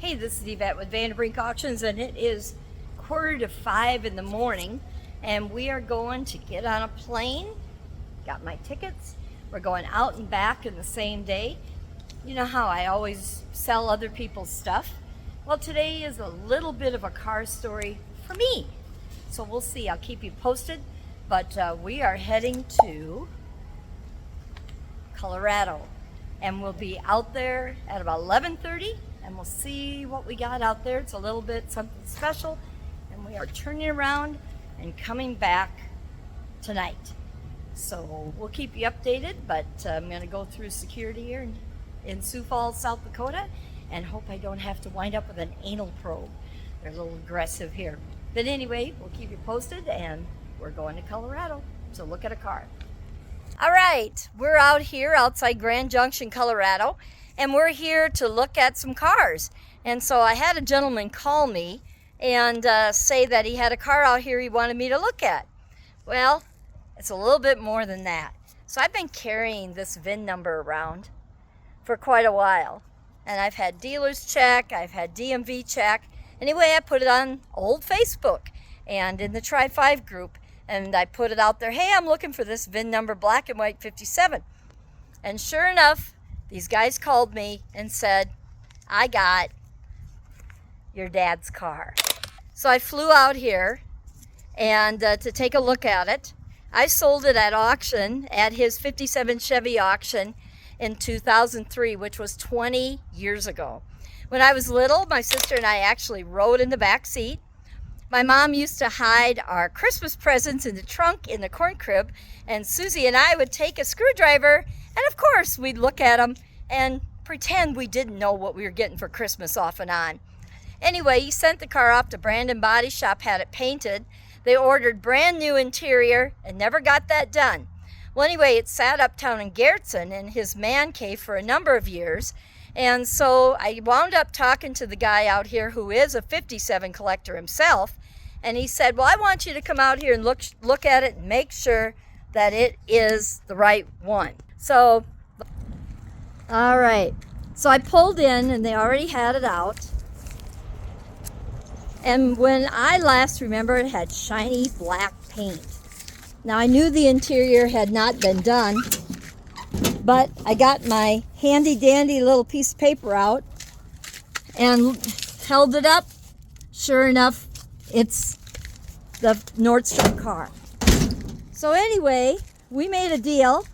Hey, this is Yvette with Vanderbrink Auctions, and it is 4:45 in the morning, and we are going to get on a plane. Got my tickets. We're going out and back in the same day. You know how I always sell other people's stuff? Well, today is a little bit of a car story for me. So we'll see. I'll keep you posted. But we are heading to Colorado, and we'll be out there at about 11:30. And we'll see what we got out there. It's a little bit something special. And we are turning around and coming back tonight. So we'll keep you updated, but I'm going to go through security here in Sioux Falls, South Dakota, and hope I don't have to wind up with an anal probe. They're a little aggressive here. But anyway, we'll keep you posted, and we're going to Colorado to look at a car. All right, we're out here outside Grand Junction, Colorado. And we're here to look at some cars. And so I had a gentleman call me and say that he had a car out here he wanted me to look at. Well, it's a little bit more than that. So I've been carrying this VIN number around for quite a while. And I've had dealers check, I've had DMV check. Anyway, I put it on old Facebook and in the Try 5 group. And I put it out there, hey, I'm looking for this VIN number, black and white 57. And sure enough, these guys called me and said, I got your dad's car. So I flew out here and to take a look at it. I sold it at auction at his 57 Chevy auction in 2003, which was 20 years ago. When I was little, my sister and I actually rode in the back seat. My mom used to hide our Christmas presents in the trunk in the corn crib, and Susie and I would take a screwdriver, and of course we'd look at them and pretend we didn't know what we were getting for Christmas off and on. Anyway, he sent the car off to Brandon Body Shop, had it painted. They ordered brand new interior and never got that done. Well, anyway, it sat uptown in Garrettson in his man cave for a number of years. And so I wound up talking to the guy out here who is a 57 collector himself. And he said, well, I want you to come out here and look at it and make sure that it is the right one. So, all right. So I pulled in and they already had it out. And when I last remember, it had shiny black paint. Now I knew the interior had not been done, but I got my handy dandy little piece of paper out and held it up. Sure enough, it's the Nordstrom car. So anyway, we made a deal,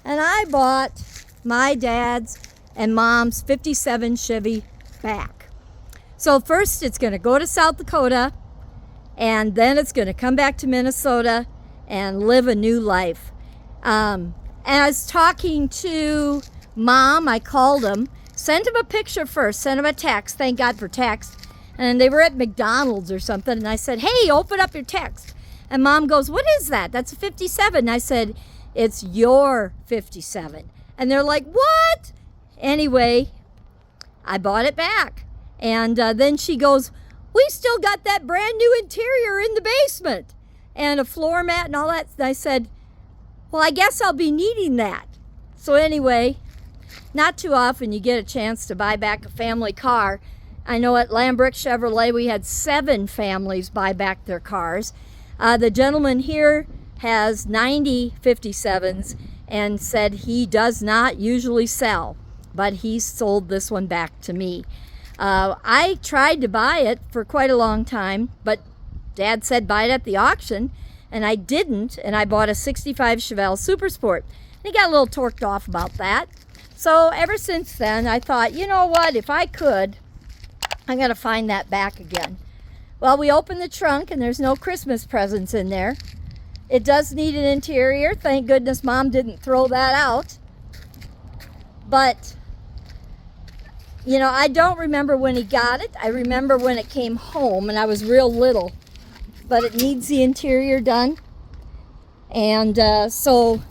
and I bought my dad's and mom's 57 Chevy back. So first it's going to go to South Dakota, and then it's going to come back to Minnesota and live a new life. And I was talking to Mom. I called him, sent him a picture first, sent him a text. Thank God for text. And they were at McDonald's or something. And I said, hey, open up your text. And Mom goes, what is that? That's a 57. And I said, it's your 57. And they're like, what? Anyway, I bought it back. And then she goes, we still got that brand new interior in the basement and a floor mat and all that. And I said, well, I guess I'll be needing that. So anyway, not too often you get a chance to buy back a family car. I know at Lambrick Chevrolet we had 7 families buy back their cars. The gentleman here has 90 57s and said he does not usually sell, but he sold this one back to me. I tried to buy it for quite a long time, but Dad said buy it at the auction, and I didn't, and I bought a 65 Chevelle Super Sport. And he got a little torqued off about that. So ever since then, I thought, you know what, if I could, I'm going to find that back again. Well, we opened the trunk, and there's no Christmas presents in there. It does need an interior. Thank goodness Mom didn't throw that out. But, you know, I don't remember when he got it. I remember when it came home, and I was real little. But it needs the interior done. And so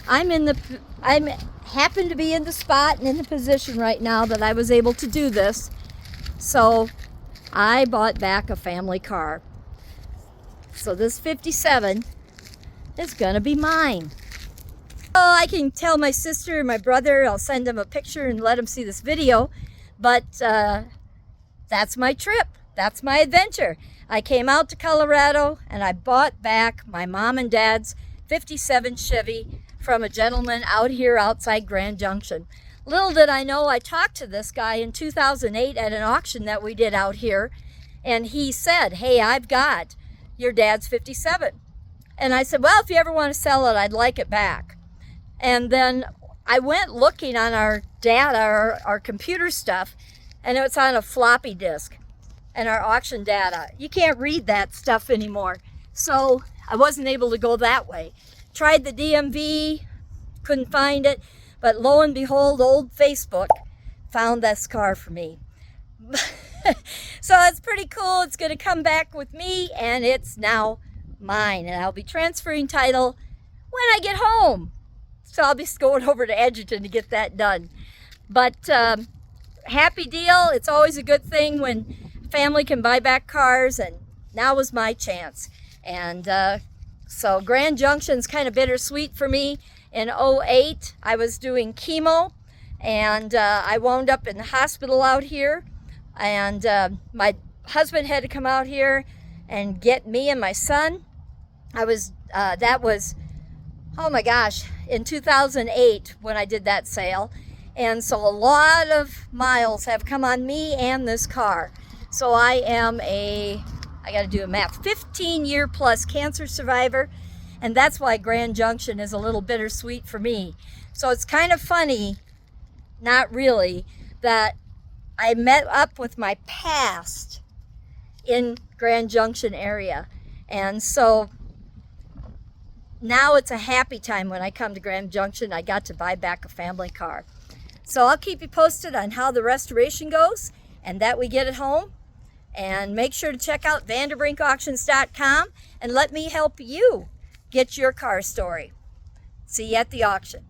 I happen to be in the spot and in the position right now that I was able to do this. So I bought back a family car. So this 57 is gonna be mine. Oh, I can tell my sister and my brother, I'll send them a picture and let them see this video, But that's my trip. That's my adventure. I came out to Colorado and I bought back my mom and dad's 57 Chevy from a gentleman out here outside Grand Junction. Little did I know, I talked to this guy in 2008 at an auction that we did out here, and he said, hey, I've got your dad's 57. And I said, well, if you ever want to sell it, I'd like it back. And then I went looking on our data, our computer stuff, and it's on a floppy disk and our auction data. You can't read that stuff anymore. So I wasn't able to go that way. Tried the DMV, couldn't find it, but lo and behold, old Facebook found this car for me. So it's pretty cool. It's going to come back with me, and it's now mine, and I'll be transferring title when I get home. So I'll be going over to Edgerton to get that done. But happy deal. It's always a good thing when family can buy back cars, and now was my chance. And so Grand Junction's kind of bittersweet for me. In 2008, I was doing chemo, and I wound up in the hospital out here, and my husband had to come out here and get me and my son. That was, oh my gosh, in 2008 when I did that sale. And so a lot of miles have come on me and this car. So I am I got to do a math, 15-year plus cancer survivor. And that's why Grand Junction is a little bittersweet for me. So it's kind of funny, not really, that I met up with my past in Grand Junction area. And so now it's a happy time when I come to Grand Junction. I got to buy back a family car. So I'll keep you posted on how the restoration goes and that we get it home. And make sure to check out vanderbrinkauctions.com and let me help you get your car story. See you at the auction.